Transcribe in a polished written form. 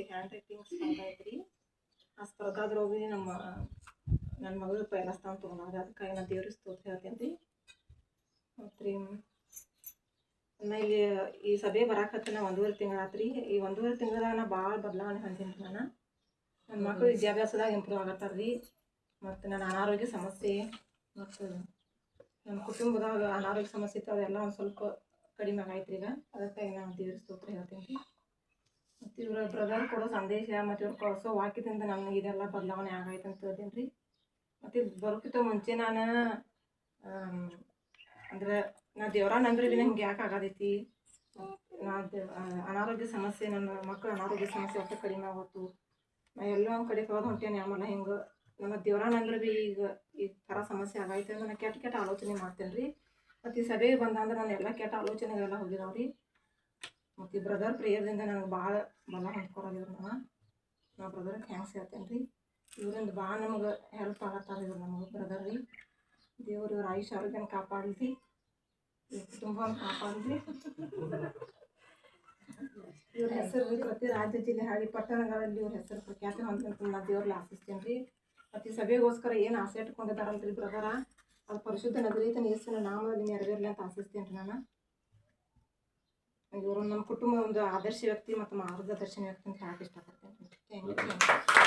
Hand writing ಸ್ಪರ್ಧಾ ಐತ್ರಿ. ಆ ಸ್ಪರ್ಧಾದ್ರೊಳಗೆ ನನ್ನ ಮಗಳು ಪೈಲ ಸ್ಥಾನ ತೊಗೊಂಡಾರ. ಅದಕ್ಕಾಗಿ ನಾನು ದೇವ್ರಿಗೆ ಸ್ತೋತ್ರ ಹೇಳ್ತೇನೆ ರೀ. ಮತ್ತು ರೀ ನಾ ಇಲ್ಲಿ ಈ ಸಭೆ ಬರಾಕತ್ತೆ ನಾ 1.5 ತಿಂಗಳಾತ್ರಿ. ಈ 1.5 ತಿಂಗಳದಾಗ ನಾ ಭಾಳ ಬದಲಾವಣೆ ಹೊಂದೀನಿ ರೀ. ನನ್ನ ಮಕ್ಕಳು ವಿದ್ಯಾಭ್ಯಾಸದಾಗ ಇಂಪ್ರೂವ್ ಆಗತ್ತಾರ ರೀ. ಮತ್ತು ನನ್ನ ಅನಾರೋಗ್ಯ ಸಮಸ್ಯೆ ಮತ್ತು ನಮ್ಮ ಕುಟುಂಬದಾಗ ಅನಾರೋಗ್ಯ ಸಮಸ್ಯೆ ಇತ್ತು, ಅದೆಲ್ಲ ಒಂದು ಸ್ವಲ್ಪ ಕಡಿಮೆ ಆಗೈತ್ರಿ ಈಗ. ಅದಕ್ಕಾಗಿ ನಾನು ದೇವ್ರಿಗೆ ಸ್ತೋತ್ರ ಹೇಳ್ತೀನಿ ರೀ. ಮತ್ತು ಇವ್ರ ಬ್ರದರ್ ಕೊಡೋ ಸಂದೇಶ ಮತ್ತು ಇವ್ರು ಕಳಿಸೋ ವಾಕ್ಯದಿಂದ ನನಗೆ ಇದೆಲ್ಲ ಬದಲಾವಣೆ ಆಗೈತೆ ಅಂತ ಹೇಳ್ತೀನಿ ರೀ. ಮತ್ತು ಬರೋಕ್ಕಿಂತ ಮುಂಚೆ ನಾನು ಅಂದ್ರೆ ನಾ ದೇವ್ರ ನಂಬ್ರಿ ನಂಗೆ ಯಾಕೆ ಆಗೋದೈತಿ, ನಾ ಅನಾರೋಗ್ಯ ಸಮಸ್ಯೆ, ನನ್ನ ಮಕ್ಕಳ ಅನಾರೋಗ್ಯ ಸಮಸ್ಯೆ ಒಟ್ಟು ಕಡಿಮೆ ಆಗೋತು. ನಾ ಎಲ್ಲೋ ಒಂದು ಕಡೆ ಕಳೆದು ಹೊಂಟೇನೆ ಆಮೇಲೆ ಹಿಂಗೆ ನನ್ನ ದೇವ್ರ ನಂಬ್ರಿ ಭೀ ಈಗ ಈ ಥರ ಸಮಸ್ಯೆ ಆಗೈತೆ ಅಂದ್ರೆ ನಾನು ಕೆಟ್ಟ ಆಲೋಚನೆ ಮಾಡ್ತೇನೆ ರೀ. ಮತ್ತು ಈ ಸಭೆಗೆ ಬಂದಂದ್ರೆ ನಾನು ಎಲ್ಲ ಕೆಟ್ಟ ಆಲೋಚನೆಗಳೆಲ್ಲ ಹೋಗಿದಾವೆ ರೀ. ಮತ್ತು ಈ ಬ್ರದರ್ ಪ್ರೇಯರ್ದಿಂದ ನನಗೆ ಭಾಳ ಬಲ ಹೊಂದ್ಕೊಡೋದಿದ್ರು. ನಾ ಬ್ರದರ್ಗೆ ಥ್ಯಾಂಕ್ಸ್ ಹೇಳ್ತೇನೆ ರೀ. ಇವರಿಂದ ಭಾಳ ನಮಗೆ ಹೆಲ್ಪ್ ಆಗತ್ತಾರೆ ಇವ್ರು ನಮಗೆ ಬ್ರದರ್ ರೀ. ದೇವ್ರು ಇವ್ರ ಆಯುಷ್ಯ ಆರೋಗ್ಯನ ಕಾಪಾಡಲಿ, ಇವ್ರ ಕುಟುಂಬವನ್ನು ಕಾಪಾಡಲಿ. ಇವ್ರ ಹೆಸರು ಪ್ರತಿ ರಾಜ್ಯ ಜಿಲ್ಲೆ ಹಳ್ಳಿ ಪಟ್ಟಣಗಳಲ್ಲಿ ಇವ್ರ ಹೆಸರು ಪ್ರಖ್ಯಾತಿ ಹೊಂದ್ಕೊಂತ ನಾ ದೇವ್ರಲ್ಲಿ ಆಶಿಸ್ತೇನೆ ರೀ. ಮತ್ತು ಈ ಸಭೆಗೋಸ್ಕರ ಏನು ಆಸೆ ಇಟ್ಕೊಂಡಿದ್ದಾರಲ್ರಿ ಬ್ರದರ, ಅದು ಪರಿಶುದ್ಧ ನಜರೇತಿನ ಯೇಸುವಿನ ನಾಮದಲ್ಲಿ ನೆರವೇರಲಿ ಅಂತ ಆಶಿಸ್ತೇನೆ ರೀ. ನಾನು ಇವರು ನಮ್ಮ ಕುಟುಂಬ ಒಂದು ಆದರ್ಶ ವ್ಯಕ್ತಿ ಮತ್ತು ಮಾರ್ಗದರ್ಶನ ವ್ಯಕ್ತಿ ಅಂತ ಹೇಳಕ್ಕೆ ಇಷ್ಟಪಡ್ತೇನೆ. Thank you.